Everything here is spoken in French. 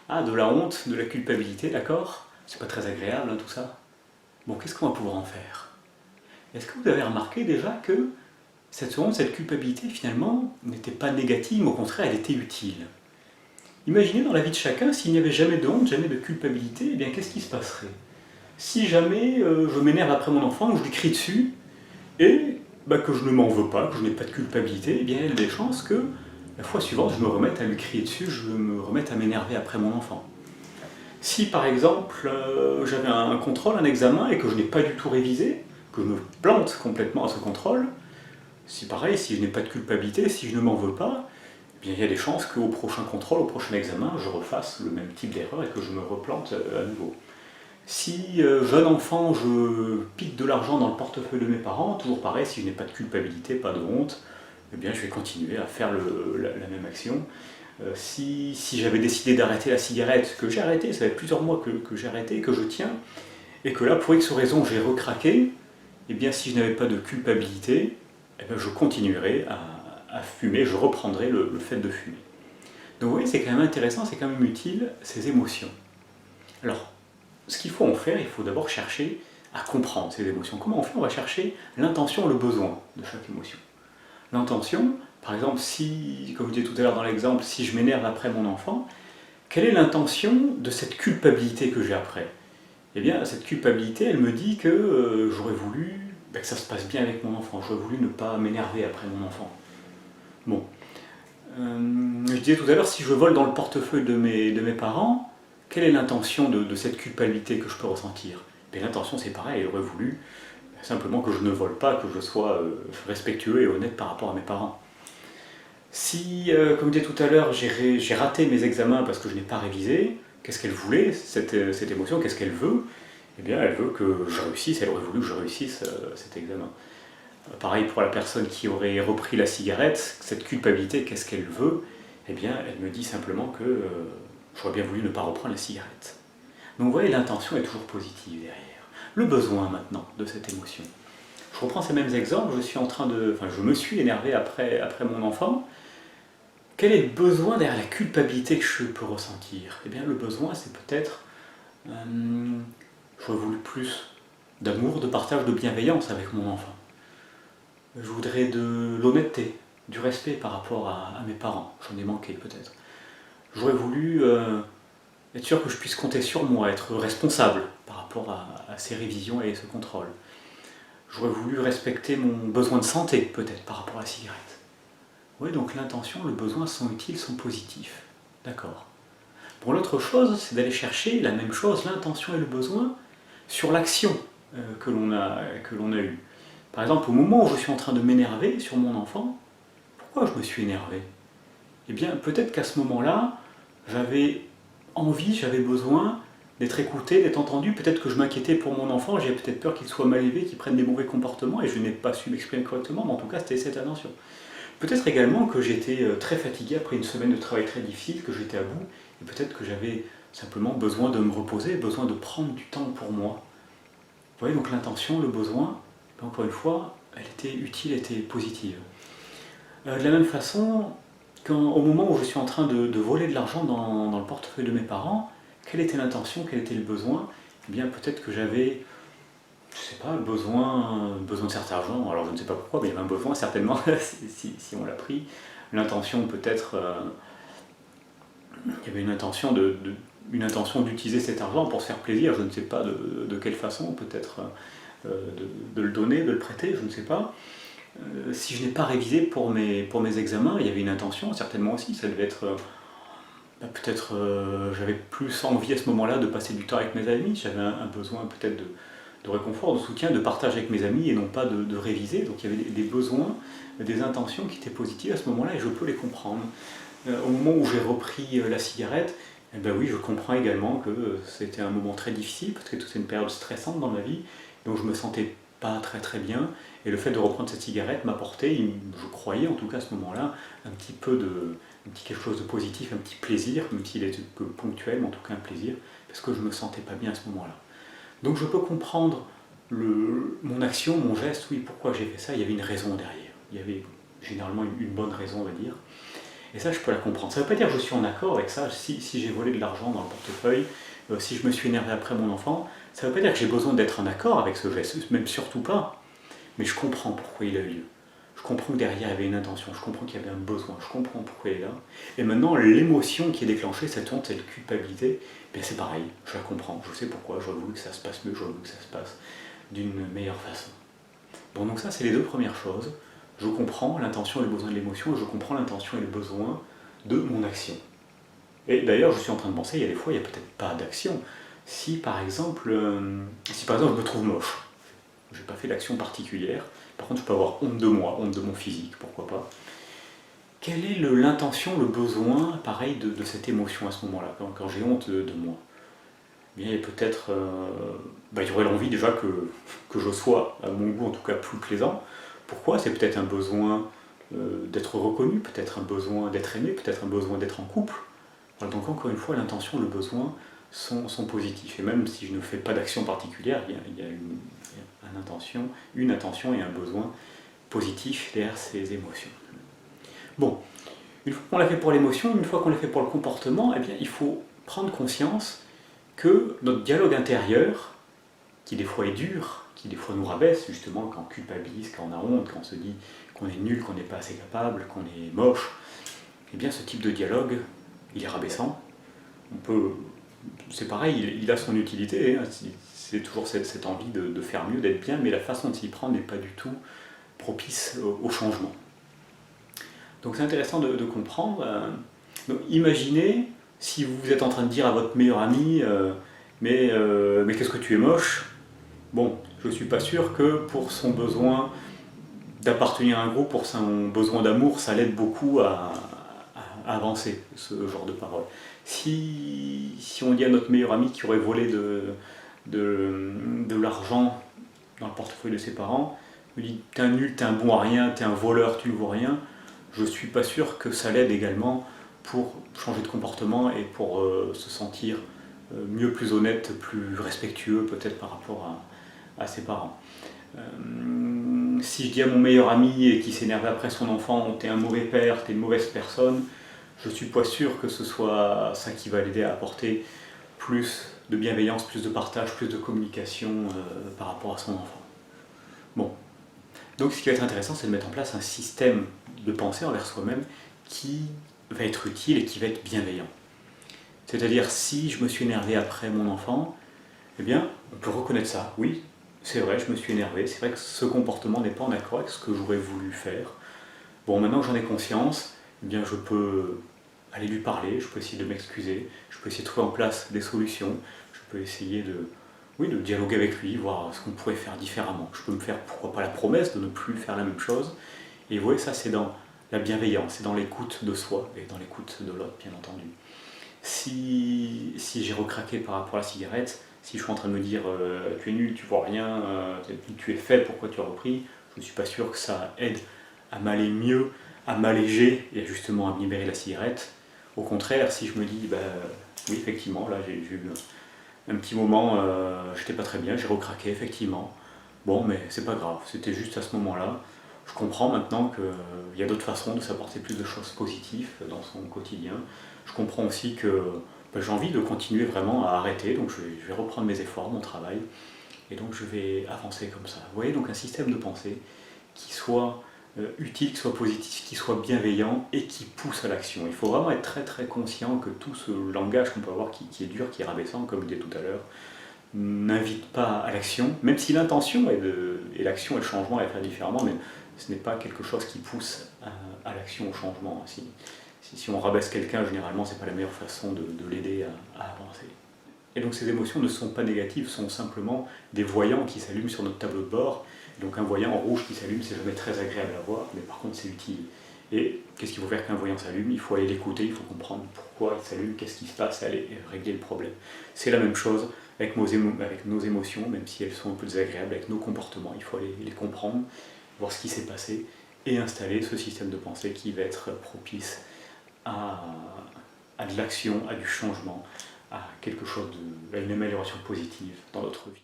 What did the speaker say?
Ah, de la honte, de la culpabilité, d'accord? C'est pas très agréable, hein, tout ça. Bon, qu'est-ce qu'on va pouvoir en faire? Est-ce que vous avez remarqué déjà que cette honte, cette culpabilité, finalement, n'était pas négative, mais au contraire, elle était utile? Imaginez dans la vie de chacun, s'il n'y avait jamais de honte, jamais de culpabilité, eh bien, qu'est-ce qui se passerait? Si jamais je m'énerve après mon enfant, que je lui crie dessus, et que je ne m'en veux pas, que je n'ai pas de culpabilité, eh bien, il y a des chances que la fois suivante, je me remette à lui crier dessus, je me remette à m'énerver après mon enfant. Si par exemple j'avais un contrôle, un examen et que je n'ai pas du tout révisé, que je me plante complètement à ce contrôle, c'est pareil, si je n'ai pas de culpabilité, si je ne m'en veux pas, eh bien, il y a des chances qu'au prochain contrôle, au prochain examen, je refasse le même type d'erreur et que je me replante à nouveau. Si jeune enfant, je pique de l'argent dans le portefeuille de mes parents, toujours pareil, si je n'ai pas de culpabilité, pas de honte, eh bien je vais continuer à faire la même action. Si j'avais décidé d'arrêter la cigarette, que j'ai arrêté, ça fait plusieurs mois que j'ai arrêté, que je tiens, et que là, pour X raison, j'ai recraqué, eh bien si je n'avais pas de culpabilité, eh bien, je continuerai à fumer, je reprendrai le fait de fumer. Donc vous voyez, c'est quand même intéressant, c'est quand même utile, ces émotions. Alors, ce qu'il faut en faire, il faut d'abord chercher à comprendre ces émotions. Comment on fait? On va chercher l'intention, le besoin de chaque émotion. L'intention, par exemple, si, comme je disais tout à l'heure dans l'exemple, si je m'énerve après mon enfant, quelle est l'intention de cette culpabilité que j'ai après? Eh bien, cette culpabilité, elle me dit que j'aurais voulu que ça se passe bien avec mon enfant, j'aurais voulu ne pas m'énerver après mon enfant. Bon. Je disais tout à l'heure, si je vole dans le portefeuille de mes parents, quelle est l'intention de cette culpabilité que je peux ressentir? L'intention, c'est pareil, elle aurait voulu simplement que je ne vole pas, que je sois respectueux et honnête par rapport à mes parents. Si, comme je disais tout à l'heure, j'ai raté mes examens parce que je n'ai pas révisé, qu'est-ce qu'elle voulait, cette émotion, qu'est-ce qu'elle veut? Eh bien, elle veut que je réussisse, elle aurait voulu que je réussisse cet examen. Pareil pour la personne qui aurait repris la cigarette, cette culpabilité, qu'est-ce qu'elle veut? Eh bien, elle me dit simplement que j'aurais bien voulu ne pas reprendre la cigarette. Donc vous voyez, l'intention est toujours positive derrière. Le besoin maintenant de cette émotion. Je reprends ces mêmes exemples, je me suis énervé après mon enfant. Quel est le besoin derrière la culpabilité que je peux ressentir? Eh bien, le besoin, c'est peut-être j'aurais voulu plus d'amour, de partage, de bienveillance avec mon enfant. Je voudrais de l'honnêteté, du respect par rapport à mes parents. J'en ai manqué peut-être. J'aurais voulu être sûr que je puisse compter sur moi, être responsable par rapport à ces révisions et ce contrôle. J'aurais voulu respecter mon besoin de santé, peut-être, par rapport à la cigarette. Oui, donc l'intention, le besoin sont utiles, sont positifs. D'accord. Bon, l'autre chose, c'est d'aller chercher la même chose, l'intention et le besoin, sur l'action que l'on a eue. Par exemple, au moment où je suis en train de m'énerver sur mon enfant, pourquoi je me suis énervé? Eh bien, peut-être qu'à ce moment-là, j'avais envie, j'avais besoin d'être écouté, d'être entendu. Peut-être que je m'inquiétais pour mon enfant, j'avais peut-être peur qu'il soit mal élevé, qu'il prenne des mauvais comportements, et je n'ai pas su m'exprimer correctement, mais en tout cas, c'était cette intention. Peut-être également que j'étais très fatigué après une semaine de travail très difficile, que j'étais à bout, et peut-être que j'avais simplement besoin de me reposer, besoin de prendre du temps pour moi. Vous voyez, donc l'intention, le besoin, encore une fois, elle était utile, elle était positive. De la même façon, au moment où je suis en train de voler de l'argent dans le portefeuille de mes parents, quelle était l'intention, quel était le besoin? Eh bien, peut-être que j'avais, je ne sais pas, besoin de certain argent, alors je ne sais pas pourquoi, mais il y avait un besoin certainement, si on l'a pris. L'intention peut-être, il y avait une intention d'utiliser cet argent pour se faire plaisir, je ne sais pas de quelle façon, peut-être de le donner, de le prêter, je ne sais pas. Si je n'ai pas révisé pour mes examens, il y avait une intention, certainement aussi, ça devait être... peut-être j'avais plus envie à ce moment-là de passer du temps avec mes amis, j'avais un besoin peut-être de réconfort, de soutien, de partage avec mes amis et non pas de réviser. Donc il y avait des besoins, des intentions qui étaient positives à ce moment-là et je peux les comprendre. Au moment où j'ai repris la cigarette, eh ben oui, je comprends également que c'était un moment très difficile parce que c'était une période stressante dans ma vie, donc je me sentais pas très très bien et le fait de reprendre cette cigarette m'apportait, je croyais en tout cas à ce moment-là, un petit quelque chose de positif, un petit plaisir, même s'il était que ponctuel, mais en tout cas un plaisir, parce que je me sentais pas bien à ce moment-là. Donc je peux comprendre mon action, mon geste, oui, pourquoi j'ai fait ça, il y avait une raison derrière. Il y avait généralement une bonne raison, on va dire. Et ça, je peux la comprendre. Ça ne veut pas dire que je suis en accord avec ça. Si j'ai volé de l'argent dans le portefeuille, si je me suis énervé après mon enfant, ça ne veut pas dire que j'ai besoin d'être en accord avec ce geste, même surtout pas. Mais je comprends pourquoi il a eu lieu. Je comprends que derrière il y avait une intention, je comprends qu'il y avait un besoin, je comprends pourquoi il est là. Et maintenant, l'émotion qui est déclenchée, cette honte, cette culpabilité, bien c'est pareil, je la comprends, je sais pourquoi, j'aurais voulu que ça se passe mieux, j'aurais voulu que ça se passe d'une meilleure façon. Bon, donc ça, c'est les deux premières choses. Je comprends l'intention et le besoin de l'émotion, et je comprends l'intention et le besoin de mon action. Et d'ailleurs, je suis en train de penser, il y a des fois, il n'y a peut-être pas d'action. Si par exemple, je me trouve moche, je n'ai pas fait d'action particulière, par contre je peux avoir honte de moi, honte de mon physique, pourquoi pas. Quelle est l'intention, le besoin, pareil, de cette émotion à ce moment-là, quand j'ai honte de moi? Eh bien, il y a peut-être, il y aurait l'envie déjà que je sois, à mon goût en tout cas, plus plaisant. Pourquoi? C'est peut-être un besoin d'être reconnu, peut-être un besoin d'être aimé, peut-être un besoin d'être en couple. Voilà, donc encore une fois, l'intention, le besoin sont positifs. Et même si je ne fais pas d'action particulière, il y a une intention et un besoin positif derrière ces émotions. Bon, une fois qu'on l'a fait pour l'émotion, une fois qu'on l'a fait pour le comportement, eh bien, il faut prendre conscience que notre dialogue intérieur, qui des fois est dur, qui des fois nous rabaisse, justement, quand on culpabilise, quand on a honte, quand on se dit qu'on est nul, qu'on n'est pas assez capable, qu'on est moche, eh bien ce type de dialogue, il est rabaissant. C'est pareil, il a son utilité, hein, c'est toujours cette envie de faire mieux, d'être bien, mais la façon de s'y prendre n'est pas du tout propice au changement. Donc c'est intéressant de comprendre. Donc, imaginez si vous êtes en train de dire à votre meilleur ami mais qu'est-ce que tu es moche. Bon, je ne suis pas sûr que pour son besoin d'appartenir à un groupe, pour son besoin d'amour, ça l'aide beaucoup à avancer, ce genre de paroles. Si on dit à notre meilleur ami qui aurait volé de l'argent dans le portefeuille de ses parents, il dit t'es un nul, t'es un bon à rien, t'es un voleur, tu ne vaux rien, je ne suis pas sûr que ça l'aide également pour changer de comportement et pour se sentir mieux, plus honnête, plus respectueux peut-être par rapport à ses parents. Si je dis à mon meilleur ami et qui s'énerve après son enfant, t'es un mauvais père, t'es une mauvaise personne, je ne suis pas sûr que ce soit ça qui va l'aider à apporter plus de bienveillance, plus de partage, plus de communication par rapport à son enfant. Bon. Donc ce qui va être intéressant, c'est de mettre en place un système de pensée envers soi-même qui va être utile et qui va être bienveillant. C'est-à-dire, si je me suis énervé après mon enfant, eh bien, on peut reconnaître ça. Oui, c'est vrai, je me suis énervé, c'est vrai que ce comportement n'est pas en accord avec ce que j'aurais voulu faire. Bon, maintenant que j'en ai conscience, eh bien, je peux aller lui parler, je peux essayer de m'excuser, je peux essayer de trouver en place des solutions, je peux essayer de dialoguer avec lui, voir ce qu'on pourrait faire différemment. Je peux me faire, pourquoi pas, la promesse de ne plus faire la même chose. Et vous voyez, ça c'est dans la bienveillance, c'est dans l'écoute de soi et dans l'écoute de l'autre, bien entendu. Si j'ai recraqué par rapport à la cigarette, si je suis en train de me dire tu es nul, tu vois rien, tu es faible, pourquoi tu as repris, je ne suis pas sûr que ça aide à m'aller mieux, à m'alléger et justement à me libérer de la cigarette. Au contraire, si je me dis oui, effectivement, là j'ai eu un petit moment, j'étais pas très bien, j'ai recraqué, effectivement. Bon, mais c'est pas grave, c'était juste à ce moment-là. Je comprends maintenant qu'il y a d'autres façons de s'apporter plus de choses positives dans son quotidien. Je comprends aussi que j'ai envie de continuer vraiment à arrêter, donc je vais reprendre mes efforts, mon travail, et donc je vais avancer comme ça. Vous voyez, donc un système de pensée qui soit utile, qui soit positif, qui soit bienveillant et qui pousse à l'action. Il faut vraiment être très très conscient que tout ce langage qu'on peut avoir qui est dur, qui est rabaissant, comme je disais tout à l'heure, n'invite pas à l'action, même si l'intention et l'action et le changement est à faire différemment, mais ce n'est pas quelque chose qui pousse à l'action, au changement. Si on rabaisse quelqu'un, généralement, ce n'est pas la meilleure façon de l'aider à avancer. Et donc ces émotions ne sont pas négatives, sont simplement des voyants qui s'allument sur notre tableau de bord. Donc un voyant en rouge qui s'allume, c'est jamais très agréable à voir, mais par contre c'est utile. Et qu'est-ce qu'il faut faire qu'un voyant s'allume? Il faut aller l'écouter, il faut comprendre pourquoi il s'allume, qu'est-ce qui se passe, et aller régler le problème. C'est la même chose avec nos émotions, même si elles sont un peu désagréables, avec nos comportements. Il faut aller les comprendre, voir ce qui s'est passé, et installer ce système de pensée qui va être propice à de l'action, à du changement, à quelque chose à une amélioration positive dans notre vie.